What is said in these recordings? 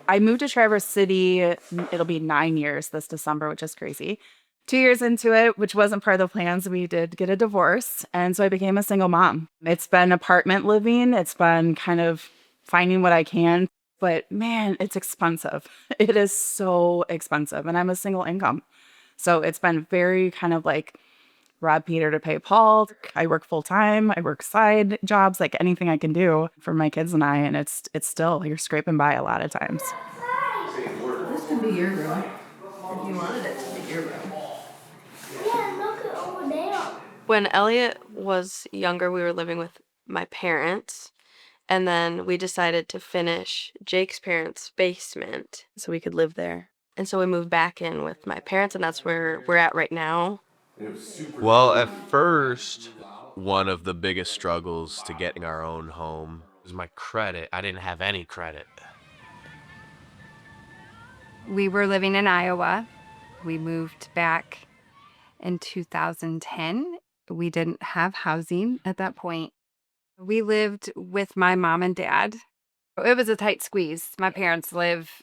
I moved to Traverse City. It'll be 9 years this December, which is crazy. 2 years into it, which wasn't part of the plans, we did get a divorce. And so I became a single mom. It's been apartment living. It's been kind of finding what I can. But man, it's expensive. It is so expensive. And I'm a single income. So it's been very kind of like rob Peter to pay Paul. I work full time. I work side jobs, like anything I can do for my kids and I. And it's still, you're scraping by a lot of times. This can be your room if you wanted it to be your room. Yeah, look at over there. When Elliot was younger, we were living with my parents, and then we decided to finish Jake's parents' basement so we could live there. And so we moved back in with my parents, and that's where we're at right now. Well, at first, one of the biggest struggles to getting our own home was my credit. I didn't have any credit. We were living in Iowa. We moved back in 2010. We didn't have housing at that point. We lived with my mom and dad. It was a tight squeeze. My parents live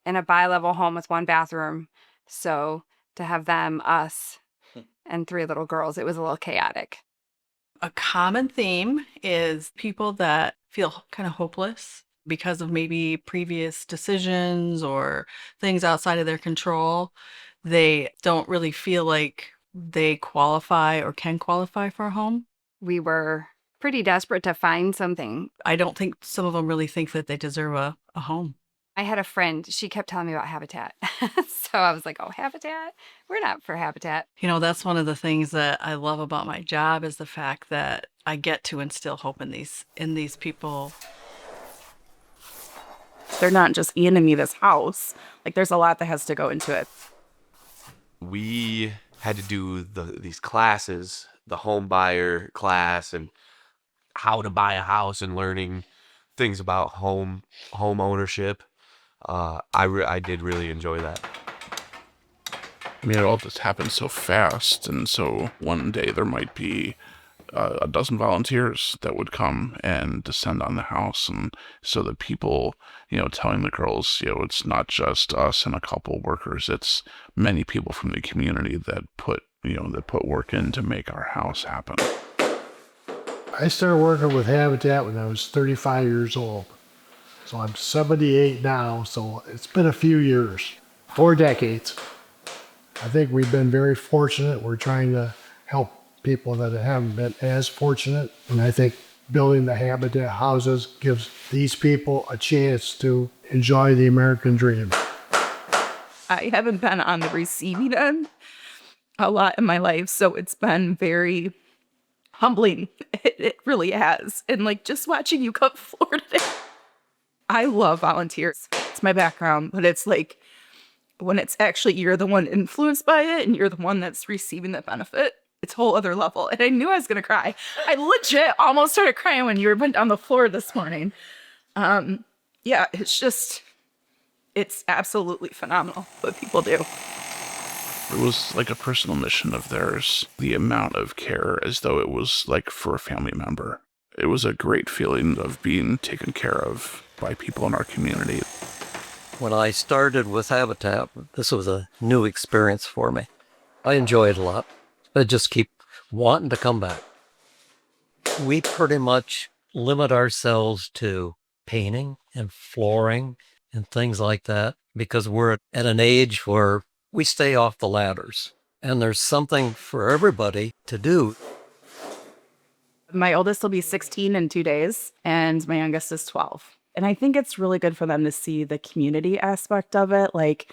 in a bi-level home with one bathroom. So to have them, us, and 3 little girls, it was a little chaotic. A common theme is people that feel kind of hopeless because of maybe previous decisions or things outside of their control. They don't really feel like they qualify or can qualify for a home. We were pretty desperate to find something. I don't think some of them really think that they deserve a home. I had a friend, she kept telling me about Habitat. So I was like, oh, Habitat? We're not for Habitat. You know, that's one of the things that I love about my job is the fact that I get to instill hope in these people. They're not just handing me this house. Like there's a lot that has to go into it. We had to do these classes, the home buyer class and how to buy a house and learning things about home ownership. I did really enjoy that. I mean, it all just happened so fast, and so one day there might be a dozen volunteers that would come and descend on the house, and so the people, telling the girls, it's not just us and a couple workers, it's many people from the community that put work in to make our house happen. I started working with Habitat when I was 35 years old. So I'm 78 now, so it's been a few years, 4 decades. I think we've been very fortunate. We're trying to help people that haven't been as fortunate. And I think building the Habitat houses gives these people a chance to enjoy the American dream. I haven't been on the receiving end a lot in my life, so it's been very humbling. It really has. And like just watching you cut floor today. I love volunteers. It's my background, but it's like when it's actually you're the one influenced by it and you're the one that's receiving the benefit, it's a whole other level. And I knew I was going to cry. I legit almost started crying when you went on the floor this morning. Yeah, it's absolutely phenomenal what people do. It was like a personal mission of theirs, the amount of care as though it was like for a family member. It was a great feeling of being taken care of by people in our community. When I started with Habitat, this was a new experience for me. I enjoyed it a lot. I just keep wanting to come back. We pretty much limit ourselves to painting and flooring and things like that because we're at an age where we stay off the ladders. And there's something for everybody to do. My oldest will be 16 in 2 days, and my youngest is 12. And I think it's really good for them to see the community aspect of it. Like,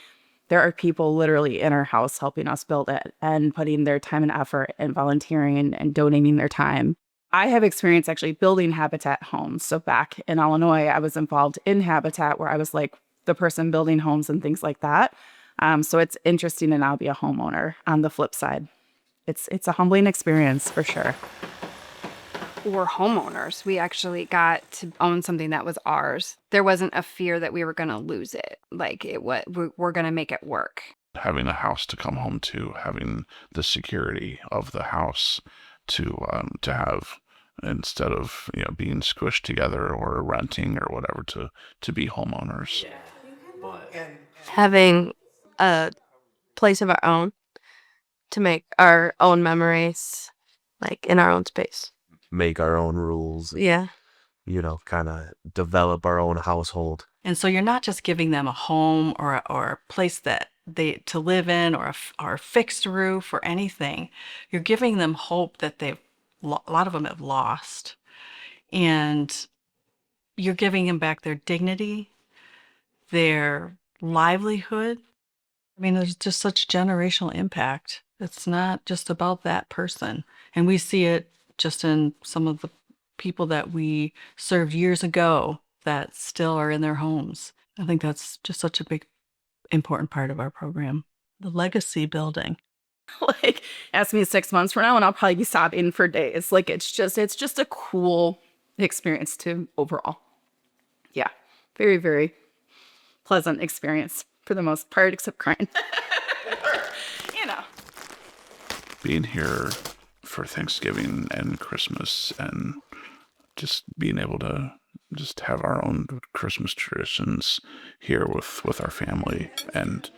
there are people literally in our house helping us build it and putting their time and effort and volunteering and donating their time. I have experience actually building Habitat homes. So back in Illinois, I was involved in Habitat where I was like the person building homes and things like that. So it's interesting to now be a homeowner on the flip side. It's a humbling experience for sure. We're homeowners. We actually got to own something that was ours. There wasn't a fear that we were going to lose it. Like we're going to make it work. Having a house to come home to, having the security of the house to have, instead of being squished together or renting or whatever, to be homeowners. Having a place of our own to make our own memories, like in our own space. Make our own rules, Yeah. kind of develop our own household. And so you're not just giving them a home or a place that they to live in or a fixed roof or anything. You're giving them hope that a lot of them have lost. And you're giving them back their dignity, their livelihood. I mean, there's just such generational impact. It's not just about that person. And we see it just in some of the people that we served years ago that still are in their homes. I think that's just such a big, important part of our program. The legacy building. Like, ask me 6 months from now and I'll probably be sobbing for days. Like, it's just a cool experience to overall. Yeah. Very, very pleasant experience for the most part, except crying. Being here for Thanksgiving and Christmas and just being able to just have our own Christmas traditions here with our family. And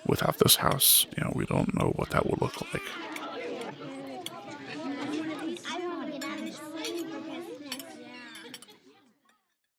without this house, we don't know what that would look like.